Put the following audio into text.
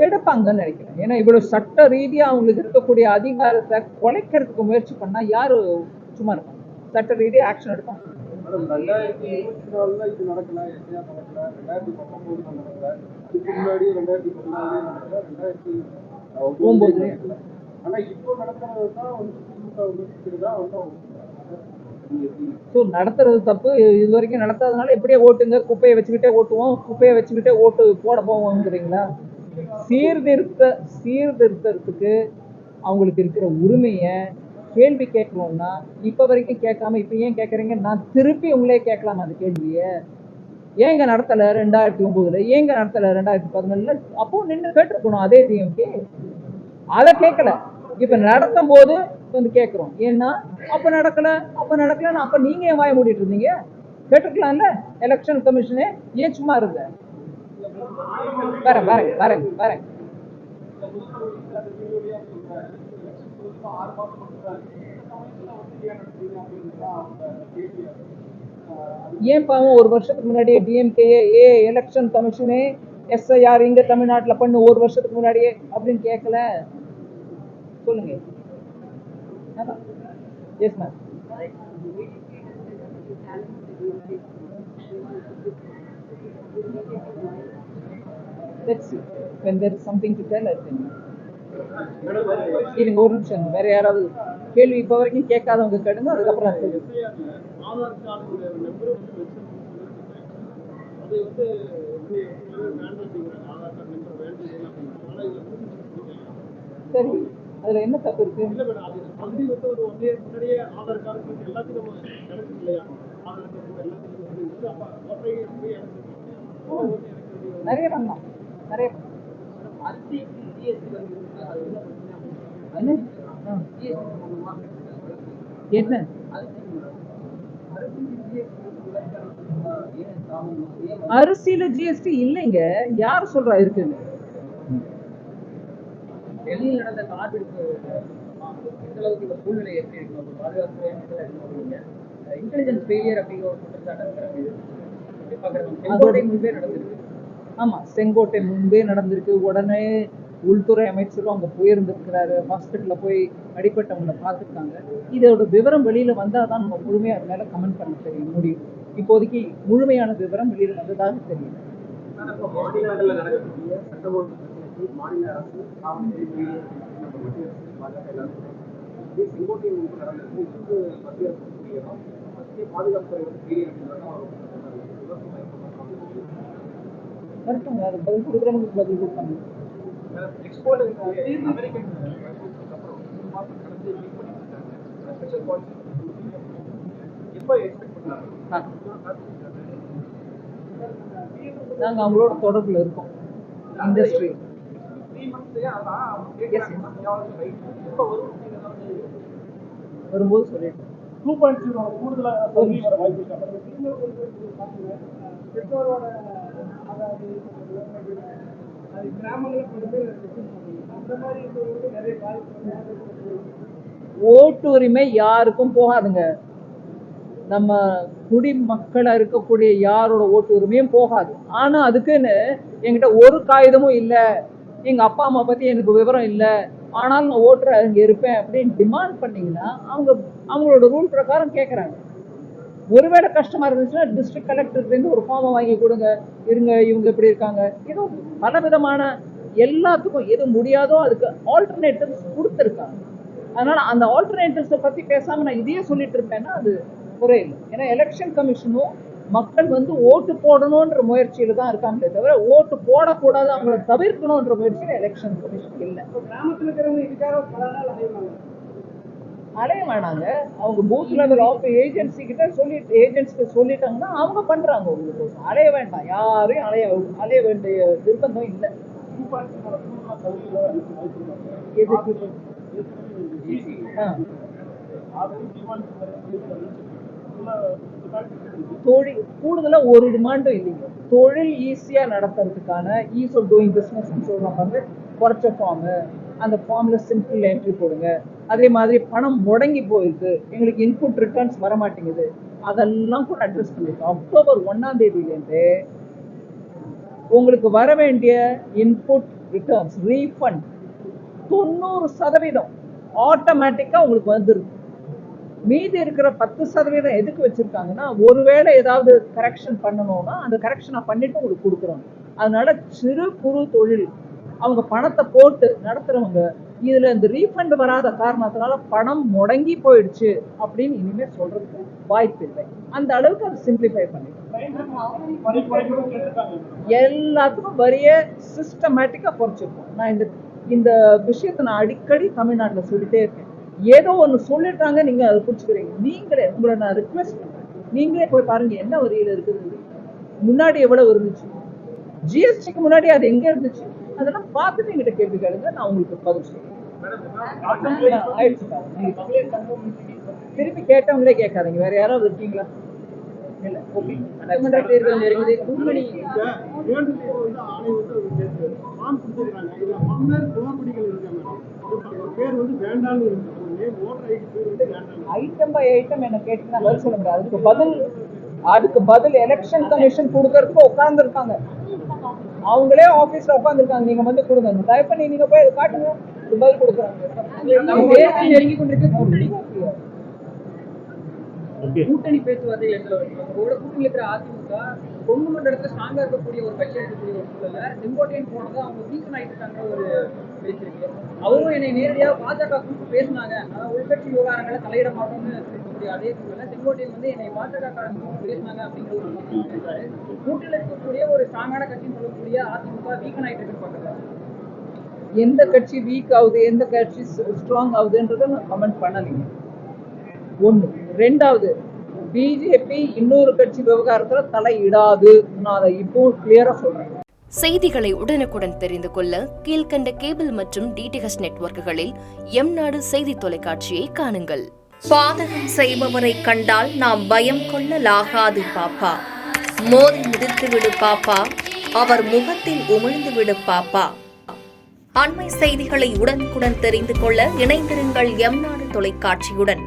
எடுப்பாங்கன்னு நினைக்கிறேன். ஏன்னா இவ்வளவு சட்ட ரீதியா அவங்களுக்கு இருக்கக்கூடிய அதிகாரத்தை குலைக்கிறதுக்கு முயற்சி பண்ணா யாரு சும்மா இருப்பாங்க? சட்ட ரீதியா ஆக்ஷன் எடுப்பாங்க. 2024 இது நடக்கல, எஸ்ஐஆர் நடக்கல, 2019 நடக்கல, இதுக்கு முன்னாடி 2014 நடக்கல, 2009 நடக்கல. ஆனா இப்போ நடக்கிறது தான் வந்து திமுக விமர்சிக்கிறதா நடத்துறது தப்பு. இது வரைக்கும் நடத்தாதனால எப்படியே ஓட்டுங்க, குப்பையை வச்சுக்கிட்டே ஓட்டுவோம், குப்பையை வச்சுக்கிட்டே ஓட்டு போட போவோங்கிறீங்களா? சீர்திருத்தத்துக்கு அவங்களுக்கு இருக்கிற உரிமையை கேள்வி கேட்கணும்னா இப்ப வரைக்கும் கேட்காம இப்ப ஏன் கேட்கறீங்க? நான் திருப்பி உங்களே கேட்கலாம் அந்த கேள்விய. ஏங்க நடத்தல 2009, ஏங்க நடத்தல 2014? அப்போ நின்று கேட்டிருக்கணும் அதே டிஎம்கே. அதை கேட்கல. இப்ப நடத்தும் போது வந்து கேட்கிறோம். ஏன்னா அப்ப நடக்கல அப்ப நீங்க ஏன் வாய மூடிட்டு இருந்தீங்க? கேட்டுக்கலாம்ல. எலெக்ஷன் கமிஷனே ஏன் சும்மா இருந்த? வரேன். ஏன் பாவம் ஒரு வருஷத்துக்கு முன்னாடியே டிஎம்கே எலெக்ஷன் கமிஷனே எஸ்ஐஆர் இங்க தமிழ்நாட்டுல பண்ணு ஒரு வருஷத்துக்கு முன்னாடியே அப்படின்னு கேட்கல? சொல்லுங்க. Yes ma'am. Let's see. When there is something to tell, I think. இருங்க ஒரு நிமிஷம். வேற யாராவது கேள்வி இப்ப வரைக்கும் கேட்காதவங்க கேடுங்க, அதுக்கப்புறம் சரி. அதுல என்ன தப்பு இருக்கு? நிறைய பண்ணலாம். என்ன அரிசியில ஜிஎஸ்டி இல்லைங்க. யார் சொல்றா இருக்குன்னு? டெல்லியில் நடந்த கார்பெடுப்பு எந்த அளவுக்கு இந்த சூழ்நிலை எப்படி இருக்கு? பாதுகாப்பு இன்டெலிஜென்ஸ் ஃபெயிலியர் அப்படிங்கிற ஒரு குற்றச்சாட்டு நடந்திருக்கு. ஆமா, செங்கோட்டை முன்பே நடந்திருக்கு. உடனே உள்துறை அமைச்சரும் அங்க போயிருந்திருக்கிறாரு. ஹாஸ்பிட்டல்ல போய் அடிப்பட்டவங்களை பார்த்துருக்காங்க. இதோட விவரம் வெளியில வந்தாதான் நம்ம முழுமையா அது மேல கமெண்ட் பண்ண தெரியும் முடியும். இப்போதைக்கு முழுமையான விவரம் வெளியில வந்ததாக தெரியும். அது பதில் கொடுக்குறவங்களுக்கு பதில் கொடுப்பாங்க. நாங்க அவங்களோட தொடர்புல இருக்கோம். இண்டஸ்ட்ரி வரும்போது சொல்லிட்டு 2.0 கூடுதலா ஓட்டு உரிமை யாருக்கும் போகாதுங்க. நம்ம குடிமக்களா இருக்கக்கூடிய யாரோட ஓட்டு உரிமையும் போகாது. ஆனா அதுக்குன்னு என்கிட்ட ஒரு காகிதமும் இல்லை, எங்க அப்பா அம்மா பத்தி எனக்கு விவரம் இல்லை, ஆனாலும் நான் ஓட்டுற அங்க இருப்பேன் அப்படின்னு டிமாண்ட் பண்ணீங்கன்னா அவங்களோட ரூல் பிரகாரம் கேட்கறாங்க. ஒருவேளை கஷ்டமா இருந்துச்சுன்னா டிஸ்ட்ரிக்ட் கலெக்டர்ல இருந்து ஒரு ஃபார்மை வாங்கி கொடுங்க, இருங்க இவங்க எப்படி இருக்காங்க. ஏதோ பல விதமான எல்லாத்துக்கும் எது முடியாதோ அதுக்கு ஆல்டர்னேட்டிவ்ஸ் கொடுத்துருக்காங்க. அதனால அந்த ஆல்டர்னேட்டிவ்ஸை பத்தி பேசாம நான் இதையே சொல்லிட்டு இருப்பேன்னா அது குறையில்லை. ஏன்னா எலெக்ஷன் கமிஷனும் மக்கள் வந்து ஓட்டு போடணும்ன்ற முயற்சியில தான் இருக்காங்களே தவிர ஓட்டு போடக்கூடாது அவங்கள தவிர்க்கணும்ன்ற முயற்சியில எலெக்ஷன் கமிஷன் இல்லை. கிராமத்தில் இருக்கிறவங்க இதுக்காக பல நாள் அலைய வேணாங்க. அவங்க பூத் லெவல் ஆஃப் ஏஜென்சி கிட்ட ஏஜென்ட்ஸ்க்கு சொல்லிட்டாங்கன்னா அவங்க பண்றாங்க. உங்களுக்கு அலைய வேண்டாம், யாரையும் அலைய வேண்டிய நிர்பந்தம் இல்லை. தொழில் கூடுதலா ஒரு டிமாண்டும் இல்லைங்க. தொழில் ஈஸியா நடத்துறதுக்கான ஈஸ் ஆஃப் டூயிங் பிசினஸ் சொல்றாங்க. குறைச்ச ஃபார்ம், அந்த ஃபார்ம்ல சிம்பிள் என்ட்ரி போடுங்க. அதே மாதிரி பணம் முடங்கி போயிருக்கு, எங்களுக்கு இன்புட் ரிட்டர்ன்ஸ் வர மாட்டேங்குது, அதெல்லாம் கூட அட்ரஸ் பண்ணிருக்கோம். அக்டோபர் 1ஆம் தேதியிலேருந்து உங்களுக்கு வர வேண்டிய இன்புட் ரிட்டர்ன்ஸ் ரீஃபண்ட் 90% ஆட்டோமேட்டிக்கா உங்களுக்கு வந்துருது. மீதி இருக்கிற 10% எதுக்கு வச்சிருக்காங்கன்னா, ஒருவேளை ஏதாவது கரெக்ஷன் பண்ணணும்னா அந்த கரெக்ஷனை பண்ணிட்டு உங்களுக்கு கொடுக்குறாங்க. அதனால சிறு குறு தொழில் அவங்க பணத்தை போட்டு நடத்துறவங்க இதுல இந்த ரீஃபண்ட் வராத காரணத்தினால பணம் முடங்கி போயிடுச்சு அப்படின்னு இனிமே சொல்றதுக்கு வாய்ப்பு இல்லை. அந்த அளவுக்கு அது சிம்பிளிஃபை பண்ணி எல்லாத்துக்கும் வரிய சிஸ்டமேட்டிக்கா குறைச்சிருக்கோம். நான் இந்த விஷயத்தை நான் அடிக்கடி தமிழ்நாட்டுல சொல்லிட்டே இருக்கேன். ஏதோ ஒண்ணு சொல்லிட்டாங்க, நீங்க அதை புடிச்சுக்கிறீங்க. நீங்களே உங்களை நான் ரிக்வெஸ்ட் பண்றேன், நீங்களே போய் பாருங்க என்ன வரியில இருக்குது, முன்னாடி எவ்வளவு இருந்துச்சு, ஜிஎஸ்டிக்கு முன்னாடி அது எங்க இருந்துச்சு, அதெல்லாம் பார்த்துட்டு எங்கிட்ட கேள்வி கேளுங்க, நான் உங்களுக்கு பதில் சொல்றேன். திருப்பி கேட்டவங்களே கேட்காதீங்க, வேற யாராவது இருக்கீங்களா? இல்ல, ஓகே. தேர்தல் நெருங்குது, கூட்டணி ஐட்டம் பை ஐட்டம் என்ன கேட்டீங்கன்னா பதில் சொல்ல முடியாது. அதுக்கு பதில் எலெக்ஷன் கமிஷன் கொடுக்கறதுக்கு உட்கார்ந்து இருக்காங்க. அவங்களே ஆபீஸ்ல உட்கார்ந்து இருக்காங்க. நீங்க வந்து கொடுங்க, டைப் பண்ணி நீங்க போய் காட்டுங்க, பதில் கொடுக்குறாங்க. நெருங்கி கொண்டிருக்க கூட்டணி பேச்சுவார்த்தைகள் கூட்டணி இருக்கிற அதிமுக கொங்கு மண்டலத்துல ஸ்ட்ராங்கா இருக்கக்கூடிய ஒரு கட்சியா இருக்கக்கூடிய ஒரு சூழல்ல செங்கோட்டையன் போனதை அவங்க வீக்கன் ஆயிட்டு இருக்காங்க ஒரு பேச்சு இருக்கு. அவரும் என்னை நேரடியாக பாஜக கூட்டு பேசினாங்க, அதாவது உள்கட்சி விவகாரங்களை தலையிட மாட்டோம்னு சொல்லக்கூடிய அதே சூழல்ல செங்கோட்டையன் வந்து என்னை பாஜக பேசினாங்க அப்படிங்கிற ஒரு பேசுறாரு. கூட்டில் இருக்கக்கூடிய ஒரு ஸ்ட்ராங்கான கட்சின்னு சொல்லக்கூடிய அதிமுக வீக்கன் ஆயிட்டு இருக்குன்னு பாக்குறாரு. எந்த கட்சி வீக் ஆகுது, எந்த கட்சி ஸ்ட்ராங் ஆகுதுன்றத நான் கமெண்ட் பண்ணலீங்க. ஒண்ணு. ரெண்டாவது, பிஜேபி இன்னொரு கட்சி விவகாரத்துல தலையிடாது. நான் அதை இப்போ கிளியரா சொல்றேன். செய்திகளை உடனுக்குடன் தெரிந்து கொள்ள கீழ்கண்ட கேபிள் மற்றும் டிடிஎச் நெட்வொர்க்குகளில் எம்நாடு செய்தி தொலைக்காட்சியை காணுங்கள். பாதகம் செய்பவரை கண்டால் நாம் பயம் கொள்ளலாகாது பாப்பா. மோதி மிதித்து விடு பாப்பா, அவர் முகத்தில் உமிழ்ந்து விடு பாப்பா. அண்மை செய்திகளை உடனுக்குடன் தெரிந்து கொள்ள இணைந்திருங்கள் எம்நாடு தொலைக்காட்சியுடன்.